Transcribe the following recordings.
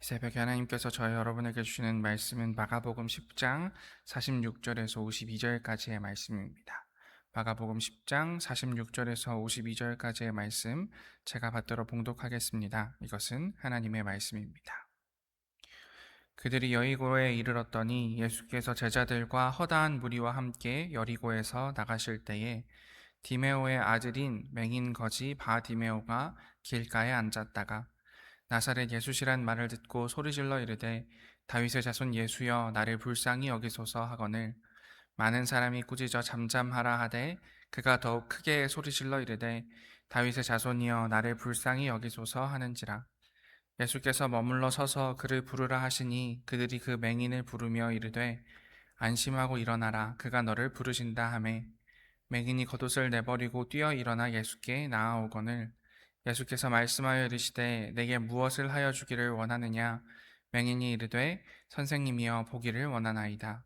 새벽에 하나님께서 저희 여러분에게 주시는 말씀은 마가복음 10장 46절에서 52절까지의 말씀입니다. 마가복음 10장 46절에서 52절까지의 말씀 제가 받들어 봉독하겠습니다. 이것은 하나님의 말씀입니다. 그들이 여리고에 이르렀더니 예수께서 제자들과 허다한 무리와 함께 여리고에서 나가실 때에 디메오의 아들인 맹인 거지 바디메오가 길가에 앉았다가 나사렛 예수시란 말을 듣고 소리질러 이르되 다윗의 자손 예수여 나를 불쌍히 여기소서 하거늘 많은 사람이 꾸짖어 잠잠하라 하되 그가 더욱 크게 소리질러 이르되 다윗의 자손이여 나를 불쌍히 여기소서 하는지라. 예수께서 머물러 서서 그를 부르라 하시니 그들이 그 맹인을 부르며 이르되 안심하고 일어나라 그가 너를 부르신다 하매 맹인이 겉옷을 내버리고 뛰어 일어나 예수께 나아오거늘 예수께서 말씀하여 이르시되 내게 무엇을 하여 주기를 원하느냐. 맹인이 이르되 선생님이여 보기를 원하나이다.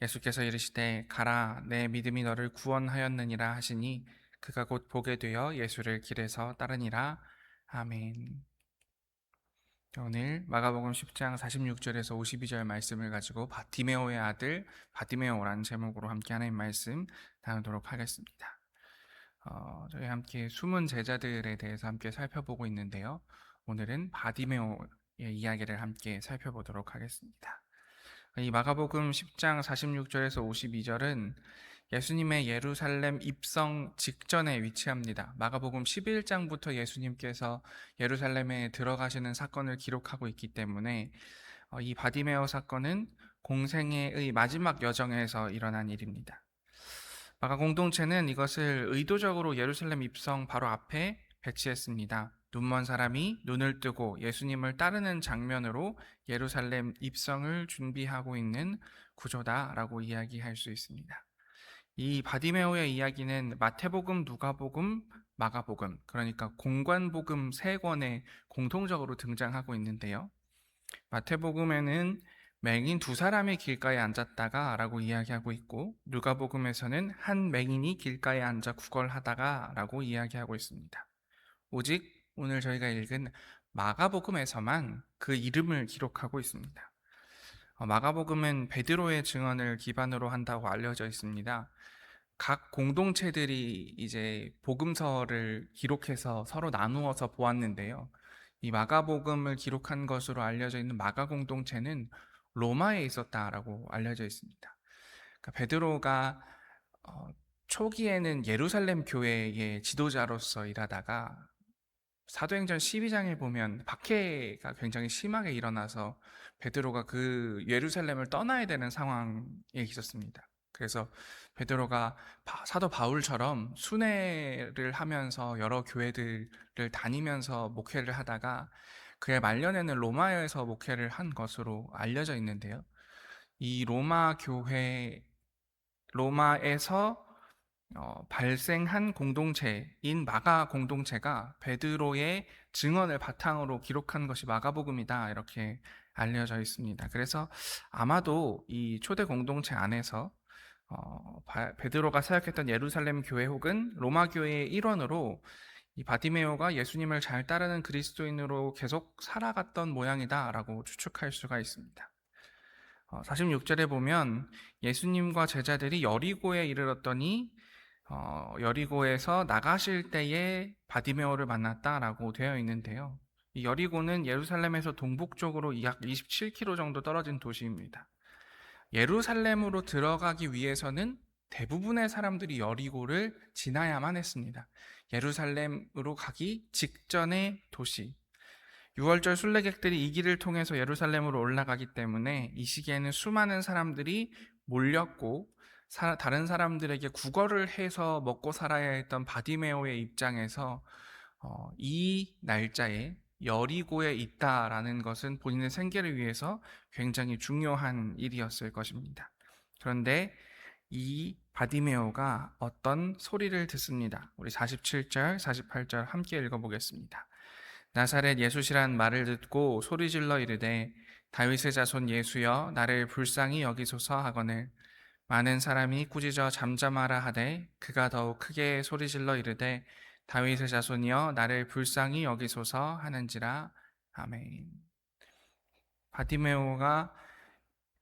예수께서 이르시되 가라 내 믿음이 너를 구원하였느니라 하시니 그가 곧 보게 되어 예수를 길에서 따르니라. 아멘. 오늘 마가복음 10장 46절에서 52절 말씀을 가지고 바티메오의 아들 바티메오라는 제목으로 함께 하나님 말씀 나누도록 하겠습니다. 저희 함께 숨은 제자들에 대해서 함께 살펴보고 있는데요. 오늘은 바디메오의 이야기를 함께 살펴보도록 하겠습니다. 이 마가복음 10장 46절에서 52절은 예수님의 예루살렘 입성 직전에 위치합니다. 마가복음 11장부터 예수님께서 예루살렘에 들어가시는 사건을 기록하고 있기 때문에 이 바디메오 사건은 공생애의 마지막 여정에서 일어난 일입니다. 마가 공동체는 이것을 의도적으로 예루살렘 입성 바로 앞에 배치했습니다. 눈먼 사람이 눈을 뜨고 예수님을 따르는 장면으로 예루살렘 입성을 준비하고 있는 구조다라고 이야기할 수 있습니다. 이 바디메오의 이야기는 마태복음, 누가복음, 마가복음, 그러니까 공관복음 세 권에 공통적으로 등장하고 있는데요. 마태복음에는 맹인 두 사람이 길가에 앉았다가 라고 이야기하고 있고, 누가복음에서는 한 맹인이 길가에 앉아 구걸하다가 라고 이야기하고 있습니다. 오직 오늘 저희가 읽은 마가복음에서만 그 이름을 기록하고 있습니다. 마가복음은 베드로의 증언을 기반으로 한다고 알려져 있습니다. 각 공동체들이 이제 복음서를 기록해서 서로 나누어서 보았는데요. 이 마가복음을 기록한 것으로 알려져 있는 마가 공동체는 로마에 있었다라고 알려져 있습니다. 그러니까 베드로가 초기에는 예루살렘 교회의 지도자로서 일하다가 사도행전 12장에 보면 박해가 굉장히 심하게 일어나서 베드로가 그 예루살렘을 떠나야 되는 상황에 있었습니다. 그래서 베드로가 사도 바울처럼 순회를 하면서 여러 교회들을 다니면서 목회를 하다가 그의 말년에는 로마에서 목회를 한 것으로 알려져 있는데요. 이 로마에서 발생한 공동체인 마가 공동체가 베드로의 증언을 바탕으로 기록한 것이 마가복음이다 이렇게 알려져 있습니다. 그래서 아마도 이 초대 공동체 안에서 베드로가 사역했던 예루살렘 교회 혹은 로마 교회의 일원으로 이 바디메오가 예수님을 잘 따르는 그리스도인으로 계속 살아갔던 모양이다라고 추측할 수가 있습니다. 46절에 보면 예수님과 제자들이 여리고에 이르렀더니 여리고에서 나가실 때에 바디메오를 만났다라고 되어 있는데요. 이 여리고는 예루살렘에서 동북쪽으로 약 27km 정도 떨어진 도시입니다. 예루살렘으로 들어가기 위해서는 대부분의 사람들이 여리고를 지나야만 했습니다. 예루살렘으로 가기 직전의 도시. 6월절 순례객들이 이 길을 통해서 예루살렘으로 올라가기 때문에 이 시기에는 수많은 사람들이 몰렸고 다른 사람들에게 구걸을 해서 먹고 살아야 했던 바디메오의 입장에서 이 날짜에 여리고에 있다라는 것은 본인의 생계를 위해서 굉장히 중요한 일이었을 것입니다. 그런데 이 바디메오가 어떤 소리를 듣습니다. 우리 47절, 48절 함께 읽어보겠습니다. 나사렛 예수시란 말을 듣고 소리질러 이르되 다윗의 자손 예수여 나를 불쌍히 여기소서 하거늘 많은 사람이 꾸짖어 잠잠하라 하되 그가 더욱 크게 소리질러 이르되 다윗의 자손이여 나를 불쌍히 여기소서 하는지라. 아멘. 바디메오가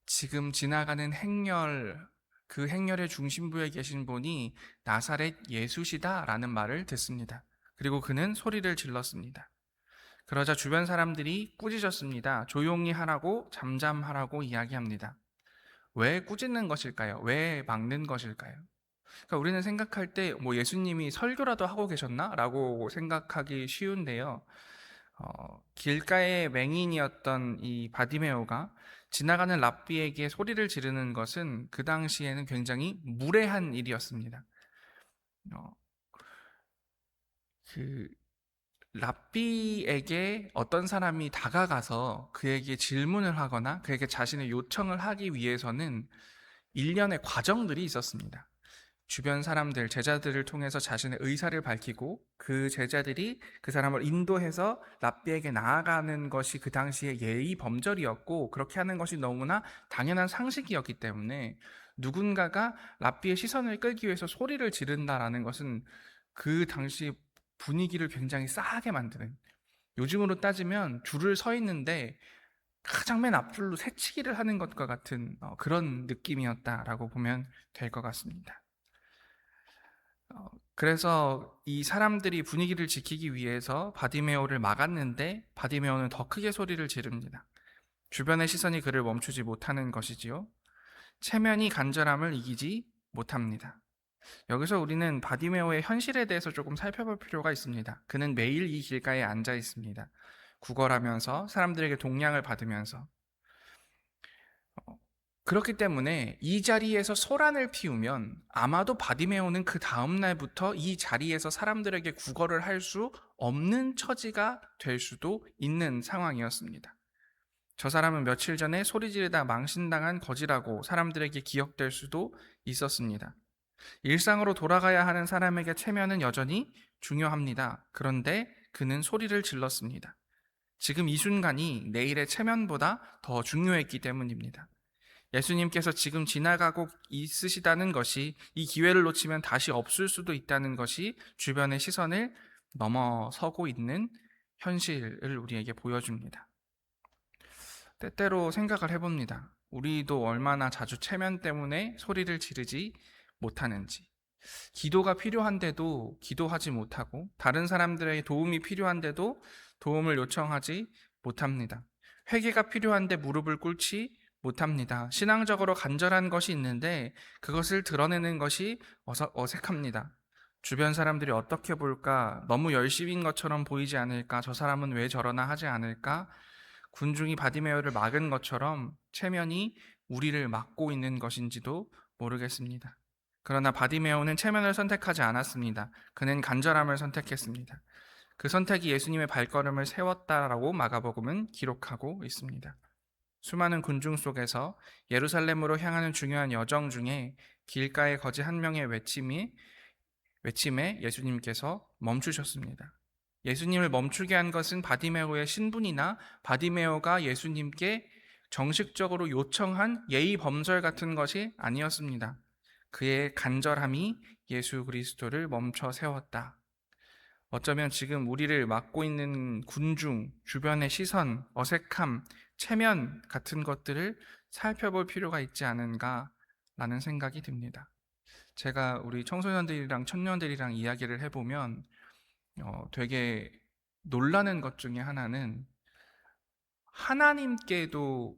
지금 지나가는 행렬, 그 행렬의 중심부에 계신 분이 나사렛 예수시다라는 말을 듣습니다. 그리고 그는 소리를 질렀습니다. 그러자 주변 사람들이 꾸짖었습니다. 조용히 하라고, 잠잠하라고 이야기합니다. 왜 꾸짖는 것일까요? 왜 막는 것일까요? 그러니까 우리는 생각할 때 뭐 예수님이 설교라도 하고 계셨나? 라고 생각하기 쉬운데요. 길가의 맹인이었던 이 바디메오가 지나가는 랍비에게 소리를 지르는 것은 그 당시에는 굉장히 무례한 일이었습니다. 어, 그 랍비에게 어떤 사람이 다가가서 그에게 질문을 하거나 그에게 자신의 요청을 하기 위해서는 일련의 과정들이 있었습니다. 주변 사람들, 제자들을 통해서 자신의 의사를 밝히고 그 제자들이 그 사람을 인도해서 랍비에게 나아가는 것이 그 당시의 예의 범절이었고, 그렇게 하는 것이 너무나 당연한 상식이었기 때문에 누군가가 랍비의 시선을 끌기 위해서 소리를 지른다라는 것은 그 당시 분위기를 굉장히 싸하게 만드는, 요즘으로 따지면 줄을 서 있는데 가장 맨 앞줄로 새치기를 하는 것과 같은 그런 느낌이었다라고 보면 될 것 같습니다. 그래서 이 사람들이 분위기를 지키기 위해서 바디메오를 막았는데 바디메오는 더 크게 소리를 지릅니다. 주변의 시선이 그를 멈추지 못하는 것이지요. 체면이 간절함을 이기지 못합니다. 여기서 우리는 바디메오의 현실에 대해서 조금 살펴볼 필요가 있습니다. 그는 매일 이 길가에 앉아 있습니다. 구걸하면서 사람들에게 동량을 받으면서, 그렇기 때문에 이 자리에서 소란을 피우면 아마도 바디메오는 그 다음 날부터 이 자리에서 사람들에게 구걸을 할 수 없는 처지가 될 수도 있는 상황이었습니다. 저 사람은 며칠 전에 소리 지르다 망신당한 거지라고 사람들에게 기억될 수도 있었습니다. 일상으로 돌아가야 하는 사람에게 체면은 여전히 중요합니다. 그런데 그는 소리를 질렀습니다. 지금 이 순간이 내일의 체면보다 더 중요했기 때문입니다. 예수님께서 지금 지나가고 있으시다는 것이, 이 기회를 놓치면 다시 없을 수도 있다는 것이 주변의 시선을 넘어서고 있는 현실을 우리에게 보여줍니다. 때때로 생각을 해봅니다. 우리도 얼마나 자주 체면 때문에 소리를 지르지 못하는지, 기도가 필요한데도 기도하지 못하고, 다른 사람들의 도움이 필요한데도 도움을 요청하지 못합니다. 회개가 필요한데 무릎을 꿇지 못합니다. 신앙적으로 간절한 것이 있는데 그것을 드러내는 것이 어색합니다. 주변 사람들이 어떻게 볼까? 너무 열심인 것처럼 보이지 않을까? 저 사람은 왜 저러나 하지 않을까? 군중이 바디메오를 막은 것처럼 체면이 우리를 막고 있는 것인지도 모르겠습니다. 그러나 바디메오는 체면을 선택하지 않았습니다. 그는 간절함을 선택했습니다. 그 선택이 예수님의 발걸음을 세웠다라고 마가복음은 기록하고 있습니다. 수많은 군중 속에서 예루살렘으로 향하는 중요한 여정 중에 길가의 거지 한 명의 외침에 예수님께서 멈추셨습니다. 예수님을 멈추게 한 것은 바디메오의 신분이나 바디메오가 예수님께 정식적으로 요청한 예의 범절 같은 것이 아니었습니다. 그의 간절함이 예수 그리스도를 멈춰 세웠다. 어쩌면 지금 우리를 막고 있는 군중, 주변의 시선, 어색함, 체면 같은 것들을 살펴볼 필요가 있지 않은가라는 생각이 듭니다. 제가 우리 청소년들이랑 청년들이랑 이야기를 해보면 되게 놀라는 것 중에 하나는 하나님께도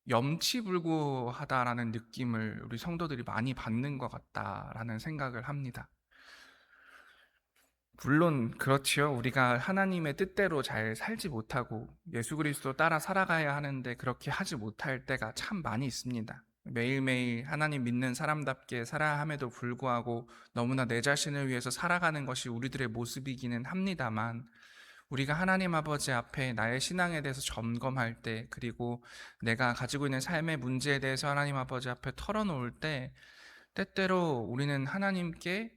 염치불구하다라는 느낌을 우리 성도들이 많이 받는 것 같다라는 생각을 합니다. 물론 그렇지요. 우리가 하나님의 뜻대로 잘 살지 못하고 예수 그리스도 따라 살아가야 하는데 그렇게 하지 못할 때가 참 많이 있습니다. 매일매일 하나님 믿는 사람답게 살아야 함에도 불구하고 너무나 내 자신을 위해서 살아가는 것이 우리들의 모습이기는 합니다만, 우리가 하나님 아버지 앞에 나의 신앙에 대해서 점검할 때, 그리고 내가 가지고 있는 삶의 문제에 대해서 하나님 아버지 앞에 털어놓을 때, 때때로 우리는 하나님께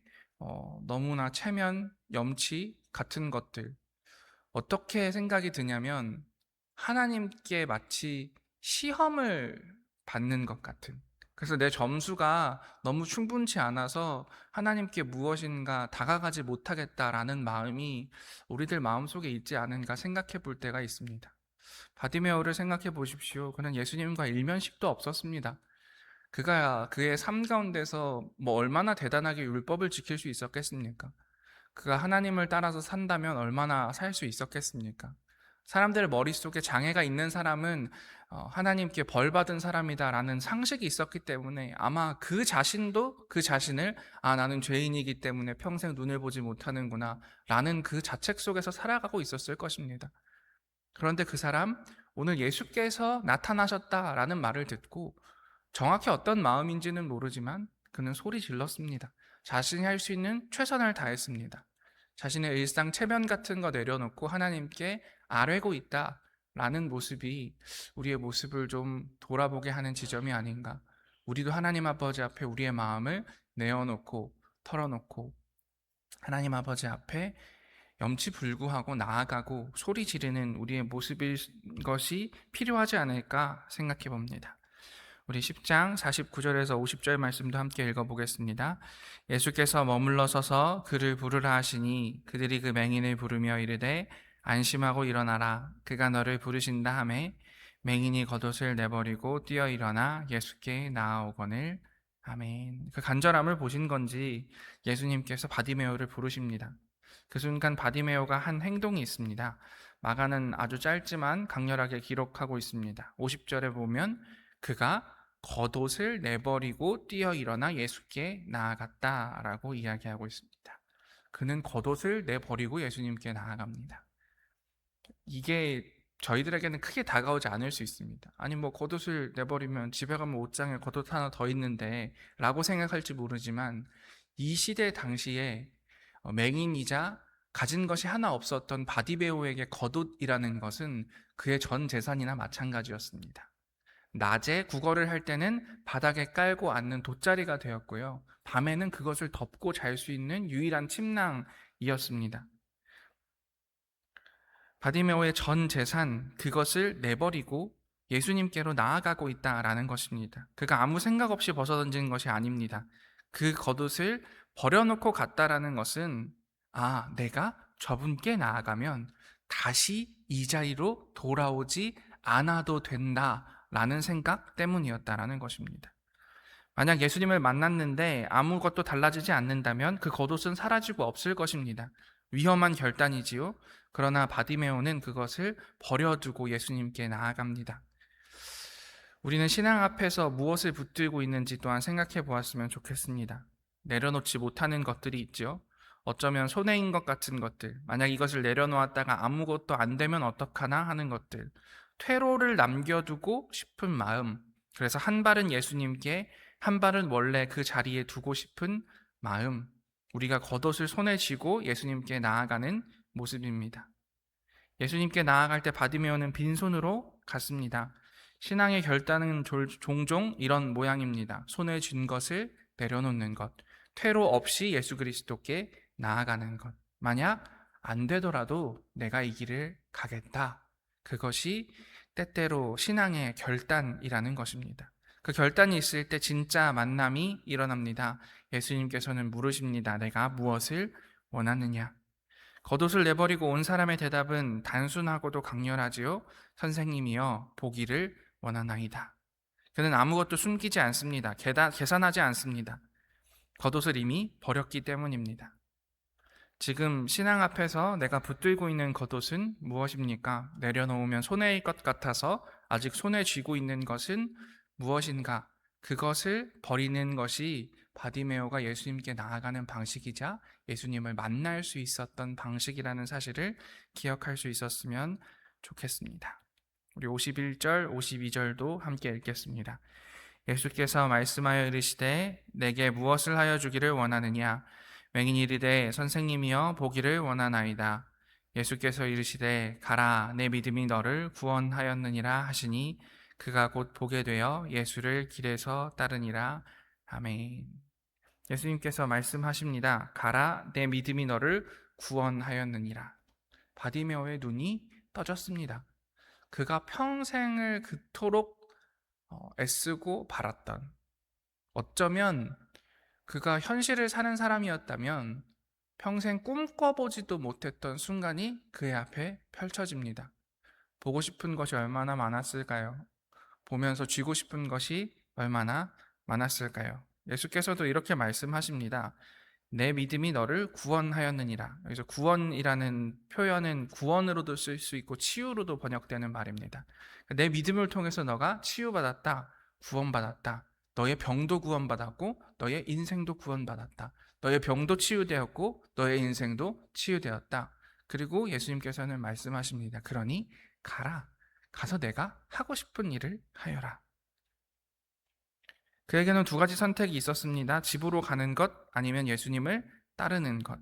너무나 체면, 염치 같은 것들, 어떻게 생각이 드냐면 하나님께 마치 시험을 받는 것 같은, 그래서 내 점수가 너무 충분치 않아서 하나님께 무엇인가 다가가지 못하겠다라는 마음이 우리들 마음속에 있지 않은가 생각해 볼 때가 있습니다. 바디메오를 생각해 보십시오. 그는 예수님과 일면식도 없었습니다. 그가 그의 삶 가운데서 뭐 얼마나 대단하게 율법을 지킬 수 있었겠습니까? 그가 하나님을 따라서 산다면 얼마나 살 수 있었겠습니까? 사람들 머릿속에 장애가 있는 사람은 하나님께 벌 받은 사람이다라는 상식이 있었기 때문에 아마 그 자신도 그 자신을 나는 죄인이기 때문에 평생 눈을 보지 못하는구나 라는 그 자책 속에서 살아가고 있었을 것입니다. 그런데 그 사람 오늘 예수께서 나타나셨다라는 말을 듣고 정확히 어떤 마음인지는 모르지만 그는 소리 질렀습니다. 자신이 할 수 있는 최선을 다했습니다. 자신의 일상 체면 같은 거 내려놓고 하나님께 아뢰고 있다라는 모습이 우리의 모습을 좀 돌아보게 하는 지점이 아닌가. 우리도 하나님 아버지 앞에 우리의 마음을 내어놓고 털어놓고 하나님 아버지 앞에 염치불구하고 나아가고 소리 지르는 우리의 모습일 것이 필요하지 않을까 생각해 봅니다. 우리 10장 49절에서 50절 말씀도 함께 읽어보겠습니다. 예수께서 머물러 서서 그를 부르라 하시니 그들이 그 맹인을 부르며 이르되 안심하고 일어나라 그가 너를 부르신다 하매 맹인이 겉옷을 내버리고 뛰어 일어나 예수께 나아오거늘. 아멘. 그 간절함을 보신 건지 예수님께서 바디메오를 부르십니다. 그 순간 바디메오가 한 행동이 있습니다. 마가는 아주 짧지만 강렬하게 기록하고 있습니다. 50절에 보면 그가 겉옷을 내버리고 뛰어 일어나 예수께 나아갔다라고 이야기하고 있습니다. 그는 겉옷을 내버리고 예수님께 나아갑니다. 이게 저희들에게는 크게 다가오지 않을 수 있습니다. 아니 뭐 겉옷을 내버리면 집에 가면 옷장에 겉옷 하나 더 있는데 라고 생각할지 모르지만 이 시대 당시에 맹인이자 가진 것이 하나 없었던 바디메오에게 겉옷이라는 것은 그의 전 재산이나 마찬가지였습니다. 낮에 구걸을 할 때는 바닥에 깔고 앉는 돗자리가 되었고요. 밤에는 그것을 덮고 잘 수 있는 유일한 침낭이었습니다. 바디메오의 전 재산, 그것을 내버리고 예수님께로 나아가고 있다라는 것입니다. 그가 아무 생각 없이 벗어던진 것이 아닙니다. 그 겉옷을 버려놓고 갔다라는 것은 내가 저분께 나아가면 다시 이 자리로 돌아오지 않아도 된다라는 생각 때문이었다라는 것입니다. 만약 예수님을 만났는데 아무것도 달라지지 않는다면 그 겉옷은 사라지고 없을 것입니다. 위험한 결단이지요. 그러나 바디메오는 그것을 버려두고 예수님께 나아갑니다. 우리는 신앙 앞에서 무엇을 붙들고 있는지 또한 생각해 보았으면 좋겠습니다. 내려놓지 못하는 것들이 있죠. 어쩌면 손해인 것 같은 것들, 만약 이것을 내려놓았다가 아무것도 안 되면 어떡하나 하는 것들, 퇴로를 남겨두고 싶은 마음, 그래서 한 발은 예수님께, 한 발은 원래 그 자리에 두고 싶은 마음, 우리가 겉옷을 손에 쥐고 예수님께 나아가는 모습입니다. 예수님께 나아갈 때 바디메오는 빈손으로 갔습니다. 신앙의 결단은 종종 이런 모양입니다. 손에 쥔 것을 내려놓는 것, 퇴로 없이 예수 그리스도께 나아가는 것. 만약 안 되더라도 내가 이 길을 가겠다. 그것이 때때로 신앙의 결단이라는 것입니다. 그 결단이 있을 때 진짜 만남이 일어납니다. 예수님께서는 물으십니다. 내가 무엇을 원하느냐? 겉옷을 내버리고 온 사람의 대답은 단순하고도 강렬하지요. 선생님이여 보기를 원하나이다. 그는 아무것도 숨기지 않습니다. 계산하지 않습니다. 겉옷을 이미 버렸기 때문입니다. 지금 신앙 앞에서 내가 붙들고 있는 겉옷은 무엇입니까? 내려놓으면 손해일 것 같아서 아직 손에 쥐고 있는 것은 무엇인가? 그것을 버리는 것이 바디메오가 예수님께 나아가는 방식이자 예수님을 만날 수 있었던 방식이라는 사실을 기억할 수 있었으면 좋겠습니다. 우리 51절, 52절도 함께 읽겠습니다. 예수께서 말씀하여 이르시되 내게 무엇을 하여 주기를 원하느냐? 맹인이 이르되 선생님이여 보기를 원하나이다. 예수께서 이르시되 가라 내 믿음이 너를 구원하였느니라 하시니 그가 곧 보게 되어 예수를 길에서 따르니라. 아멘. 예수님께서 말씀하십니다. 가라 내 믿음이 너를 구원하였느니라. 바디메오의 눈이 떠졌습니다. 그가 평생을 그토록 애쓰고 바랐던, 어쩌면 그가 현실을 사는 사람이었다면 평생 꿈꿔보지도 못했던 순간이 그의 앞에 펼쳐집니다. 보고 싶은 것이 얼마나 많았을까요? 보면서 쥐고 싶은 것이 얼마나 많았을까요? 예수께서도 이렇게 말씀하십니다. 내 믿음이 너를 구원하였느니라. 여기서 구원이라는 표현은 구원으로도 쓸 수 있고 치유로도 번역되는 말입니다. 내 믿음을 통해서 너가 치유받았다, 구원받았다. 너의 병도 구원받았고 너의 인생도 구원받았다. 너의 병도 치유되었고 너의 인생도 치유되었다. 그리고 예수님께서는 말씀하십니다. 그러니 가라. 가서 내가 하고 싶은 일을 하여라. 그에게는 두 가지 선택이 있었습니다. 집으로 가는 것 아니면 예수님을 따르는 것.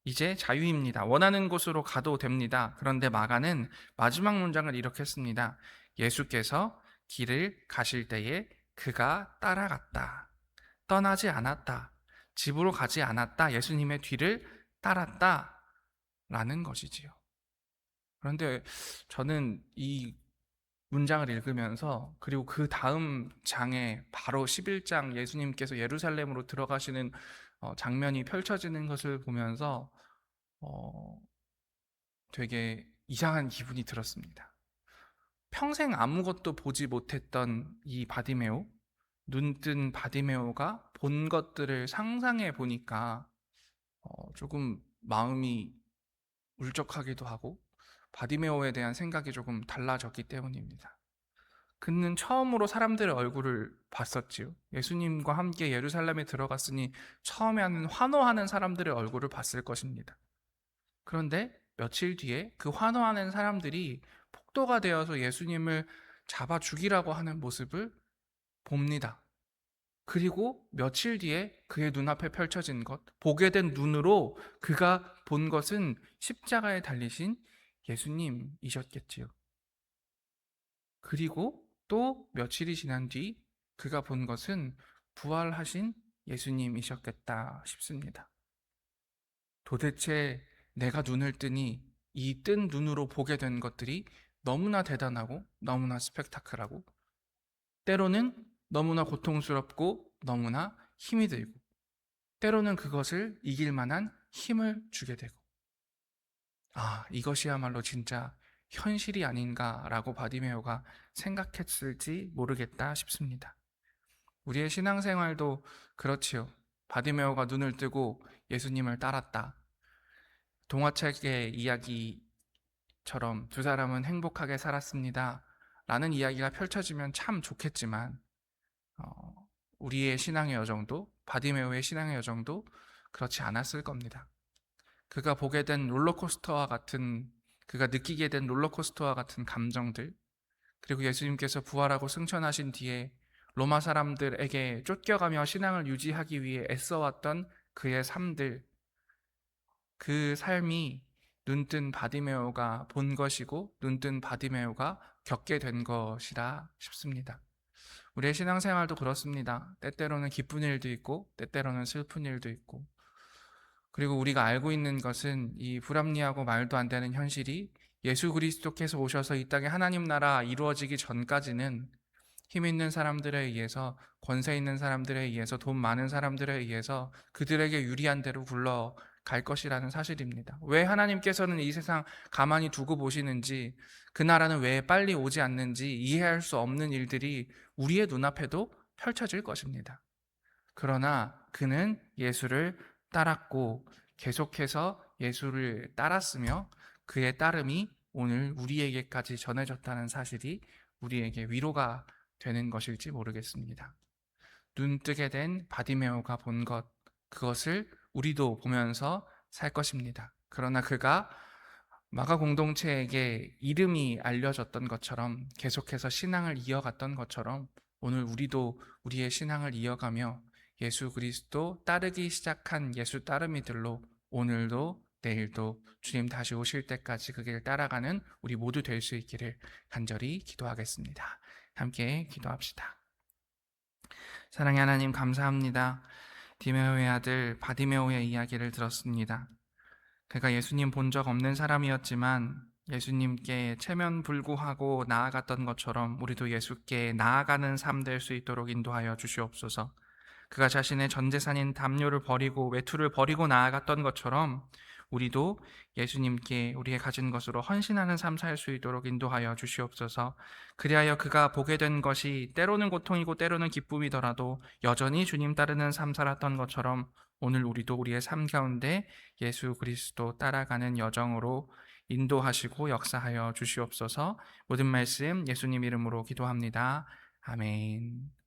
이제 자유입니다. 원하는 곳으로 가도 됩니다. 그런데 마가는 마지막 문장을 이렇게 씁니다. 예수께서 길을 가실 때에 그가 따라갔다. 떠나지 않았다. 집으로 가지 않았다. 예수님의 뒤를 따랐다. 라는 것이지요. 그런데 저는 이 문장을 읽으면서 그리고 그 다음 장에 바로 11장 예수님께서 예루살렘으로 들어가시는 장면이 펼쳐지는 것을 보면서 되게 이상한 기분이 들었습니다. 평생 아무것도 보지 못했던 이 바디메오, 눈뜬 바디메오가 본 것들을 상상해 보니까 조금 마음이 울적하기도 하고 바디메오에 대한 생각이 조금 달라졌기 때문입니다. 그는 처음으로 사람들의 얼굴을 봤었지요. 예수님과 함께 예루살렘에 들어갔으니 처음에는 환호하는 사람들의 얼굴을 봤을 것입니다. 그런데 며칠 뒤에 그 환호하는 사람들이 폭도가 되어서 예수님을 잡아 죽이라고 하는 모습을 봅니다. 그리고 며칠 뒤에 그의 눈앞에 펼쳐진 것, 보게 된 눈으로 그가 본 것은 십자가에 달리신 예수님이셨겠지요. 그리고 또 며칠이 지난 뒤 그가 본 것은 부활하신 예수님이셨겠다 싶습니다. 도대체 내가 눈을 뜨니 이 뜬 눈으로 보게 된 것들이 너무나 대단하고 너무나 스펙타클하고 때로는 너무나 고통스럽고 너무나 힘이 들고 때로는 그것을 이길 만한 힘을 주게 되고 이것이야말로 진짜 현실이 아닌가라고 바디메오가 생각했을지 모르겠다 싶습니다. 우리의 신앙생활도 그렇지요. 바디메오가 눈을 뜨고 예수님을 따랐다. 동화책의 이야기처럼 두 사람은 행복하게 살았습니다. 라는 이야기가 펼쳐지면 참 좋겠지만 우리의 신앙의 여정도, 바디메오의 신앙의 여정도 그렇지 않았을 겁니다. 그가 보게 된 롤러코스터와 같은, 그가 느끼게 된 롤러코스터와 같은 감정들, 그리고 예수님께서 부활하고 승천하신 뒤에 로마 사람들에게 쫓겨가며 신앙을 유지하기 위해 애써왔던 그의 삶들, 그 삶이 눈뜬 바디메오가 본 것이고 눈뜬 바디메오가 겪게 된 것이라 싶습니다. 우리의 신앙생활도 그렇습니다. 때때로는 기쁜 일도 있고 때때로는 슬픈 일도 있고, 그리고 우리가 알고 있는 것은 이 불합리하고 말도 안 되는 현실이 예수 그리스도께서 오셔서 이 땅에 하나님 나라 이루어지기 전까지는 힘 있는 사람들에 의해서, 권세 있는 사람들에 의해서, 돈 많은 사람들에 의해서 그들에게 유리한 대로 굴러갈 것이라는 사실입니다. 왜 하나님께서는 이 세상 가만히 두고 보시는지, 그 나라는 왜 빨리 오지 않는지 이해할 수 없는 일들이 우리의 눈앞에도 펼쳐질 것입니다. 그러나 그는 예수를 따랐고 계속해서 예수를 따랐으며 그의 따름이 오늘 우리에게까지 전해졌다는 사실이 우리에게 위로가 되는 것일지 모르겠습니다. 눈뜨게 된 바디메오가 본 것, 그것을 우리도 보면서 살 것입니다. 그러나 그가 마가 공동체에게 이름이 알려졌던 것처럼, 계속해서 신앙을 이어갔던 것처럼 오늘 우리도 우리의 신앙을 이어가며 예수 그리스도 따르기 시작한 예수 따르미들로 오늘도 내일도 주님 다시 오실 때까지 그 길 따라가는 우리 모두 될 수 있기를 간절히 기도하겠습니다. 함께 기도합시다. 사랑의 하나님, 감사합니다. 디메오의 아들 바디메오의 이야기를 들었습니다. 그가 예수님 본 적 없는 사람이었지만 예수님께 체면불구하고 나아갔던 것처럼 우리도 예수께 나아가는 삶 될 수 있도록 인도하여 주시옵소서. 그가 자신의 전 재산인 담요를 버리고 외투를 버리고 나아갔던 것처럼 우리도 예수님께 우리의 가진 것으로 헌신하는 삶 살 수 있도록 인도하여 주시옵소서. 그리하여 그가 보게 된 것이 때로는 고통이고 때로는 기쁨이더라도 여전히 주님 따르는 삶 살았던 것처럼 오늘 우리도 우리의 삶 가운데 예수 그리스도 따라가는 여정으로 인도하시고 역사하여 주시옵소서. 모든 말씀 예수님 이름으로 기도합니다. 아멘.